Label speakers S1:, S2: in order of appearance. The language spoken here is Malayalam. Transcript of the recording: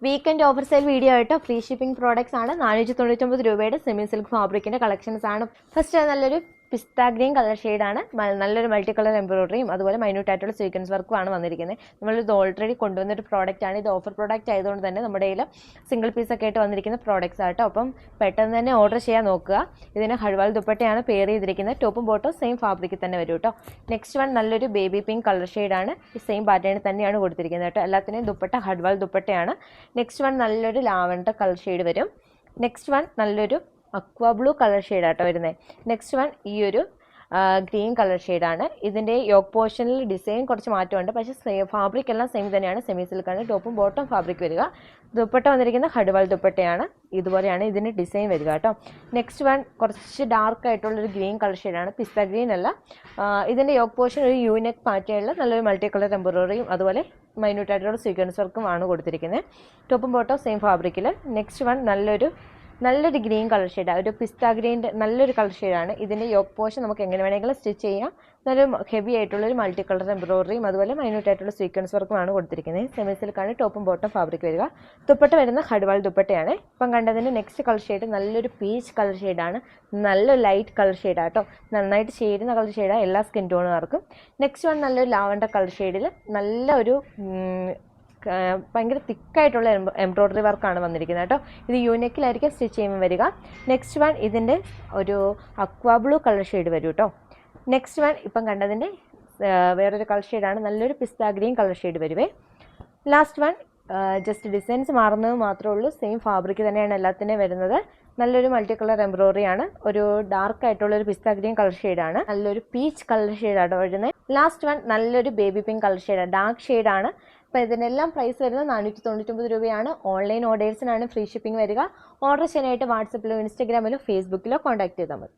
S1: വീക്കെൻഡ് ഓഫർ സെയിൽ വീഡിയോ ആയിട്ട് ഫ്രീ ഷിപ്പിംഗ് പ്രോഡക്ട്സ് ആണ് 499 രൂപയുടെ സെമി സിൽക്ക് ഫാബ്രിക്കിന്റെ കളക്ഷൻസ് ആണ്. ഫസ്റ്റ് നല്ലൊരു പിസ്ത ഗ്രീൻ കളർ ഷെയ്ഡാണ്. നല്ലൊരു മൾട്ടി കളർ എംബ്രോയിഡറിയും അതുപോലെ മൈന്യൂട്ട് ആയിട്ടുള്ള സീക്വൻസ് വർക്കും ആണ് വന്നിരിക്കുന്നത്. നമ്മളിത് ഓൾറെഡി കൊണ്ടുവന്നൊരു പ്രോഡക്റ്റ് ആണ്. ഇത് ഓഫർ പ്രോഡക്റ്റ് ആയതുകൊണ്ട് തന്നെ നമ്മുടെ കയ്യിൽ സിംഗിൾ പീസ് ഒക്കെ ആയിട്ട് വന്നിരിക്കുന്ന പ്രോഡക്റ്റ്സ് ആട്ടോ. അപ്പം പെട്ടെന്ന് തന്നെ ഓർഡർ ചെയ്യാൻ നോക്കുക. ഇതിന് ഹൾവാൽ ദുപ്പട്ടയാണ് പെയർ ചെയ്തിരിക്കുന്നത്. ടോപ്പും ബോട്ടും സെയിം ഫാബ്രിക്കിൽ തന്നെ വരും കേട്ടോ. നെക്സ്റ്റ് വൺ നല്ലൊരു ബേബി പിങ്ക് കളർ ഷെയ്ഡാണ്. ഈ സെയിം പാറ്റേണിൽ തന്നെയാണ് കൊടുത്തിരിക്കുന്നത് കേട്ടോ. എല്ലാത്തിനെയും ദുപ്പട്ട ഹൾവാൽ ദുപ്പട്ടയാണ്. നെക്സ്റ്റ് വൺ നല്ലൊരു ലാവൻഡർ കളർ ഷെയ്ഡ് വരും. നെക്സ്റ്റ് വൺ നല്ലൊരു അക്വ ബ്ലൂ കളർ ഷെയ്ഡാട്ടോ വരുന്നത്. നെക്സ്റ്റ് വൺ ഈ ഒരു ഗ്രീൻ കളർ ഷെയ്ഡാണ്. ഇതിൻ്റെ യോക്ക് പോർഷനിൽ ഡിസൈൻ കുറച്ച് മാറ്റമുണ്ട്, പക്ഷേ ഫാബ്രിക് എല്ലാം സെയിം തന്നെയാണ്. സെമി സിൽക്കാണ്. ടോപ്പും ബോട്ടം ഫാബ്രിക് വരിക. ദുപ്പട്ട വന്നിരിക്കുന്ന ഹഡ്വാൾ ദുപ്പട്ടയാണ്. ഇതുപോലെയാണ് ഇതിൻ്റെ ഡിസൈൻ വരിക കേട്ടോ. നെക്സ്റ്റ് വൺ കുറച്ച് ഡാർക്ക് ആയിട്ടുള്ളൊരു ഗ്രീൻ കളർ ഷെയ്ഡാണ്. പിസ്ത ഗ്രീൻ അല്ല. ഇതിൻ്റെ യോക്ക് പോർഷൻ ഒരു യൂനെക്ക് പാറ്റേണിൽ നല്ലൊരു മൾട്ടി കളർ എംബ്രോയിഡറിയും അതുപോലെ മൈന്യൂട്ട് ആയിട്ടുള്ള സീക്വൻസ് വർക്കും ആണ് കൊടുത്തിരിക്കുന്നത്. ടോപ്പും ബോട്ടം സെയിം ഫാബ്രിക്കിൽ. നെക്സ്റ്റ് വൺ നല്ലൊരു ഗ്രീൻ കളർ ഷെയ്ഡാണ്. ഒരു പിസ്ത ഗ്രീൻ്റെ നല്ലൊരു കളർ ഷെയ്ഡാണ്. ഇതിൻ്റെ യോക്ക് പോർഷൻ നമുക്ക് എങ്ങനെ വേണമെങ്കിലും സ്റ്റിച്ച് ചെയ്യാം. നല്ലൊരു ഹെവി ആയിട്ടുള്ളൊരു മൾട്ടി കളർ എംബ്രോയിഡറിയും അതുപോലെ മൈന്യൂട്ട് ആയിട്ടുള്ള സീക്വൻസ് വർക്കുമാണ് കൊടുത്തിരിക്കുന്നത്. സെമി സിൽക്കാണ്. ടോപ്പും ബോട്ടം ഫാബ്രിക് വരിക. ദുപ്പട്ട വരുന്ന ഹഡ്വാൾ ദുപ്പട്ടയാണ്. ഇപ്പം കണ്ടതിൻ്റെ നെക്സ്റ്റ് കളർ ഷെയ്ഡ് നല്ലൊരു പീച്ച് കളർ ഷെയ്ഡാണ്. നല്ലൊരു ലൈറ്റ് കളർ ഷെയ്ഡാണ് കേട്ടോ. നന്നായിട്ട് ചേരുന്ന കളർ ഷെയ്ഡാണ് എല്ലാ സ്കിൻ ടോണുകാർക്കും. നെക്സ്റ്റ് വൺ നല്ലൊരു ലാവൻഡർ കളർ ഷെയ്ഡിൽ നല്ലൊരു ഭയങ്കര തിക്കായിട്ടുള്ള എംബ്രോയിഡറി വർക്കാണ് വന്നിരിക്കുന്നത് കേട്ടോ. ഇത് യൂനെക്കിലായിരിക്കും സ്റ്റിച്ച് ചെയ്യുമ്പോൾ വരിക. നെക്സ്റ്റ് വൺ ഇതിൻ്റെ ഒരു അക്വാ ബ്ലൂ കളർ ഷെയ്ഡ് വരും കേട്ടോ. നെക്സ്റ്റ് വൺ ഇപ്പം കണ്ടതിൻ്റെ വേറൊരു കളർ ഷെയ്ഡാണ്. നല്ലൊരു പിസ്ത ഗ്രീൻ കളർ ഷെയ്ഡ് വരുവേ. ലാസ്റ്റ് വൺ ജസ്റ്റ് ഡിസൈൻസ് മാറുന്നത് മാത്രമേ ഉള്ളൂ. സെയിം ഫാബ്രിക് തന്നെയാണ് എല്ലാത്തിനും വരുന്നത്. നല്ലൊരു മൾട്ടി കളർ എംബ്രോയിഡറി ആണ്. ഒരു ഡാർക്ക് ആയിട്ടുള്ളൊരു പിസ്ത ഗ്രീൻ കളർ ഷെയ്ഡാണ്. നല്ലൊരു പീച്ച് കളർ ഷെയ്ഡാണ് വരുന്നത്. ലാസ്റ്റ് വൺ നല്ലൊരു ബേബി പിങ്ക് കളർ ഷെയ്ഡാണ്. ഡാർക്ക് ഷെയ്ഡാണ്. അപ്പോൾ ഇതിനെല്ലാം പ്രൈസ് വരുന്നത് 499 രൂപയാണ്. ഓൺലൈൻ ഓർഡേഴ്സിനാണ് ഫ്രീ ഷിപ്പിംഗ് വരിക. ഓർഡർ ചെയ്യാനായിട്ട് വാട്സപ്പിലോ ഇൻസ്റ്റാഗ്രാമിലോ ഫേസ്ബുക്കിലോ കോൺടാക്ട് ചെയ്താൽ മതി.